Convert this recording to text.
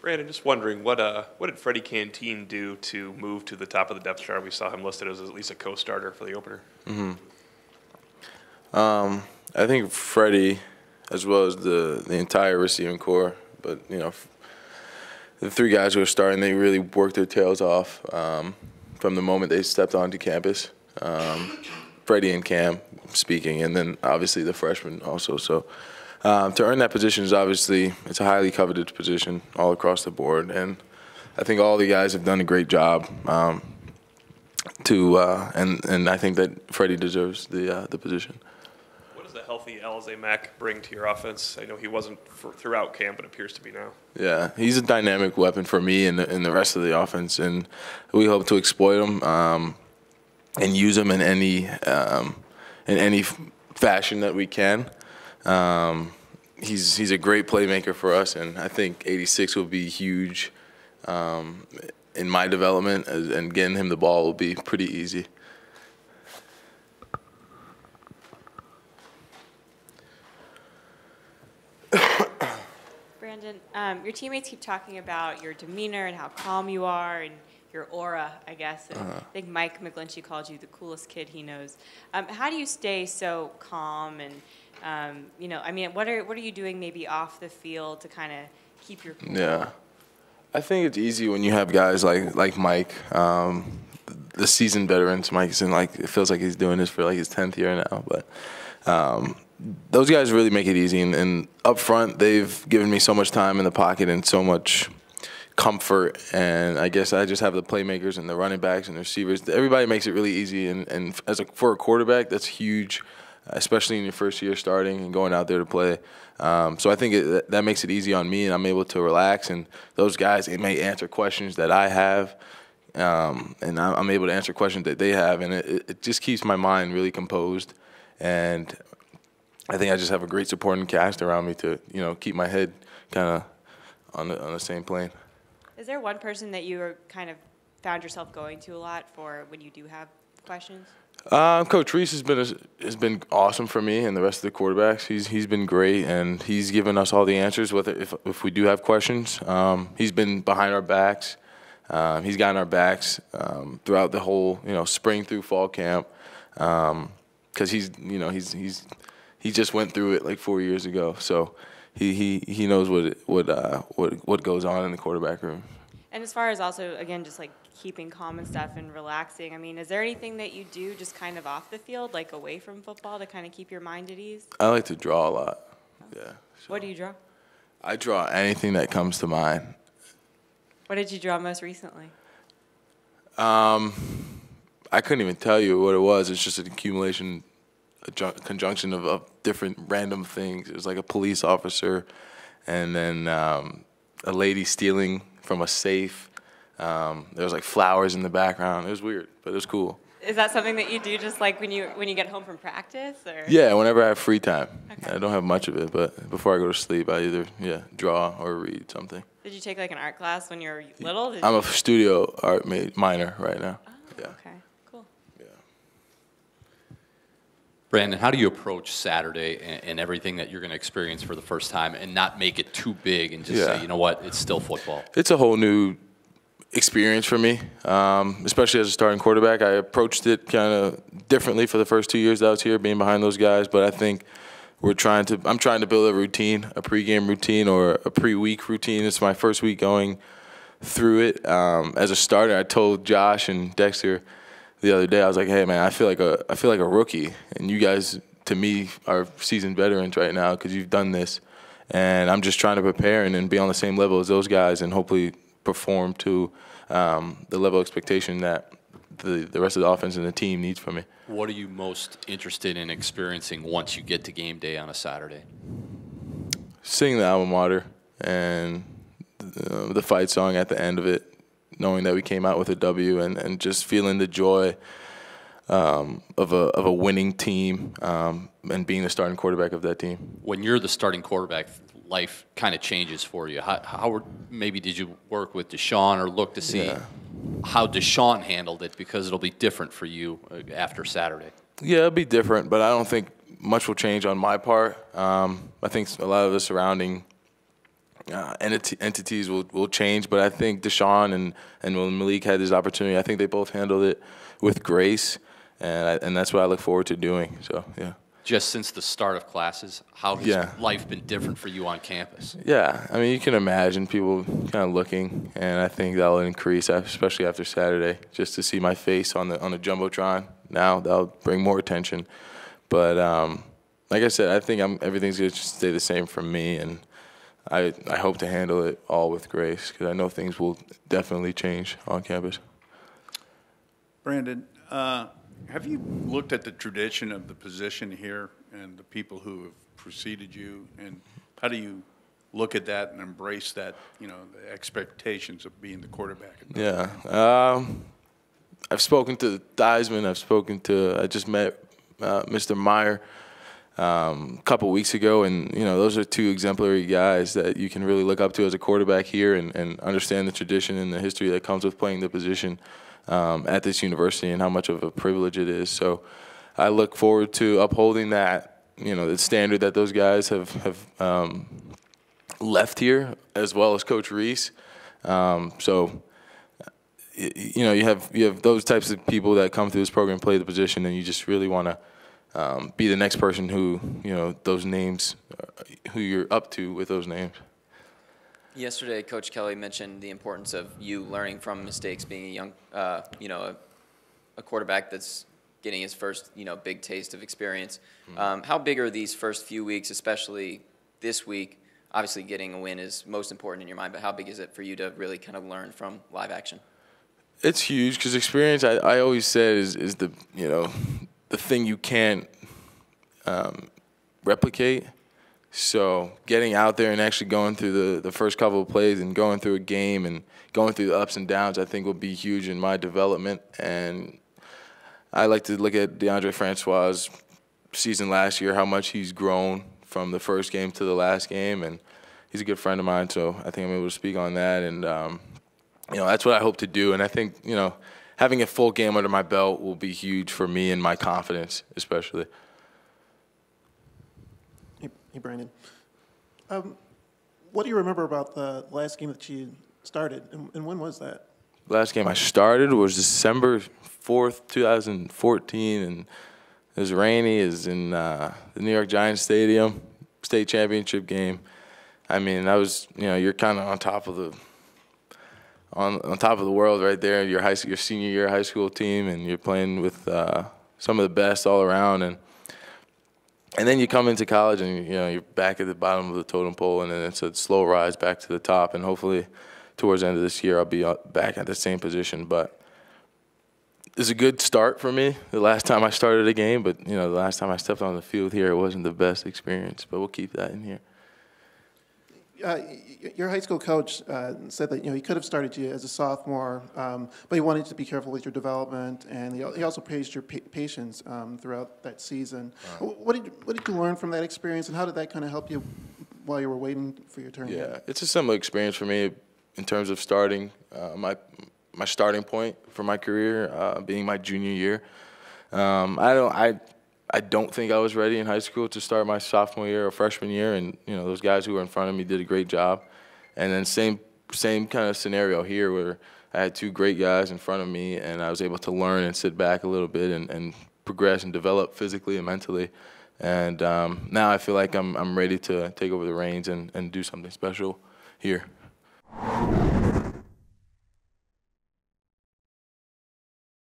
Brandon, just wondering, what did Freddy Canteen do to move to the top of the depth chart? We saw him listed as at least a co-starter for the opener. I think Freddie, as well as the entire receiving core, but the three guys who are starting, they really worked their tails off from the moment they stepped onto campus. Freddie and Cam speaking, and then obviously the freshmen also. So to earn that position is obviously, it's a highly coveted position all across the board, and I think all the guys have done a great job. And I think that Freddie deserves the position. What does a healthy Alizé Mack bring to your offense? I know he wasn't throughout camp, but appears to be now. Yeah, he's a dynamic weapon for me and the rest of the offense, and we hope to exploit him and use him in any fashion that we can. He's a great playmaker for us, and I think 86 will be huge in my development, and getting him the ball will be pretty easy. Brandon, your teammates keep talking about your demeanor and how calm you are and your aura, I guess. And I think Mike McGlinchey called you the coolest kid he knows. How do you stay so calm and, what are you doing maybe off the field to kind of keep your cool? Yeah. I think it's easy when you have guys like Mike, the seasoned veterans. Mike's it feels like he's doing this for his 10th year now, but those guys really make it easy. And up front, they've given me so much time in the pocket and so much comfort. And I guess I just have the playmakers and the running backs and the receivers. Everybody makes it really easy. And for a quarterback, that's huge, especially in your first year starting and going out there to play. So I think that makes it easy on me, and I'm able to relax. And those guys, they may answer questions that I have, and I'm able to answer questions that they have. And it just keeps my mind really composed. And I think I just have a great supporting cast around me to, keep my head kind of on the same plane. Is there one person that you kind of found yourself going to a lot for when you do have questions? Coach Reese has been awesome for me and the rest of the quarterbacks. He's been great, and he's given us all the answers if we do have questions. He's been behind our backs. He's gotten our backs throughout the whole spring through fall camp, because he just went through it like 4 years ago. So he knows what goes on in the quarterback room. And as far as also, again, just keeping calm and stuff and relaxing, is there anything that you do just kind of off the field, away from football, to kind of keep your mind at ease? I like to draw a lot. Yeah. So what do you draw? I draw anything that comes to mind. What did you draw most recently? I couldn't even tell you what it was. It's just an accumulation, a conjunction of different random things. It was like a police officer, and then a lady stealing from a safe. There was flowers in the background. It was weird, but it was cool. Is that something that you do just when you get home from practice, or? Yeah, whenever I have free time. Okay. I don't have much of it, but before I go to sleep, I either draw or read something. Did you take an art class when you were little? I'm a studio art minor right now. Oh, yeah. Okay, cool. Yeah. Brandon, how do you approach Saturday and everything that you're going to experience for the first time and not make it too big and just say, you know what, it's still football? It's a whole new experience for me, especially as a starting quarterback. I approached it kind of differently for the first 2 years that I was here, being behind those guys. But I think I'm trying to build a routine, a pregame routine or a pre-week routine. It's my first week going through it as a starter. I told Josh and Dexter the other day, I was like, hey man, I feel like a rookie, and you guys to me are seasoned veterans right now because you've done this, and I'm just trying to prepare and be on the same level as those guys and hopefully perform to the level of expectation that the rest of the offense and the team needs from me. What are you most interested in experiencing once you get to game day on a Saturday? Singing the alma mater and the fight song at the end of it, knowing that we came out with a W, and just feeling the joy of a winning team and being the starting quarterback of that team. When you're the starting quarterback, life kind of changes for you. How maybe did you work with Deshaun or look to see how Deshaun handled it, because it'll be different for you after Saturday? Yeah, it'll be different, but I don't think much will change on my part. I think a lot of the surrounding entities will change. But I think Deshaun and when Malik had this opportunity, I think they both handled it with grace, and that's what I look forward to doing. So, yeah. Just since the start of classes, how has life been different for you on campus? Yeah, I mean, you can imagine people kind of looking, and I think that'll increase, especially after Saturday, just to see my face on the Jumbotron. Now that'll bring more attention. But like I said, I think everything's going to stay the same for me, and I hope to handle it all with grace because I know things will definitely change on campus. Brandon, have you looked at the tradition of the position here and the people who have preceded you, and how do you look at that and embrace that, the expectations of being the quarterback? Yeah. I've spoken to Theismann. I just met Mr. Meyer a couple weeks ago, and, those are two exemplary guys that you can really look up to as a quarterback here and understand the tradition and the history that comes with playing the position at this university and how much of a privilege it is. So I look forward to upholding that, the standard that those guys have left here, as well as Coach Reese. So you have those types of people that come through this program and play the position, and you just really want to be the next person who, those names, who you're up to with those names. Yesterday, Coach Kelly mentioned the importance of you learning from mistakes, being a young, a quarterback that's getting his first, big taste of experience. How big are these first few weeks, especially this week? Obviously, getting a win is most important in your mind, but how big is it for you to really kind of learn from live action? It's huge because experience, I always said, is the the thing you can't replicate. So getting out there and actually going through the first couple of plays and going through a game and going through the ups and downs, I think will be huge in my development. And I like to look at DeAndre Francois' season last year, how much he's grown from the first game to the last game, and he's a good friend of mine, so I think I'm able to speak on that. And that's what I hope to do. And I think having a full game under my belt will be huge for me and my confidence, especially. Hey, Brandon. What do you remember about the last game that you started, and when was that? Last game I started was December 4th, 2014, and it was rainy. It was in the New York Giants Stadium, state championship game. I mean, that was, you're kind of on top of the world right there. Your senior year high school team, and you're playing with some of the best all around, and then you come into college and you're back at the bottom of the totem pole, and then it's a slow rise back to the top. And hopefully, towards the end of this year, I'll be back at the same position. But it's a good start for me. The last time I started a game, but the last time I stepped on the field here, it wasn't the best experience. But we'll keep that in here. Your high school coach said that he could have started you as a sophomore, but he wanted to be careful with your development, and he also praised your patience throughout that season. What did you learn from that experience, and how did that kind of help you while you were waiting for your turn? Yeah, it's a similar experience for me in terms of starting my starting point for my career being my junior year. I don't think I was ready in high school to start my sophomore year or freshman year, and those guys who were in front of me did a great job. And then same kind of scenario here where I had two great guys in front of me, and I was able to learn and sit back a little bit and progress and develop physically and mentally. And now I feel like I'm ready to take over the reins and do something special here.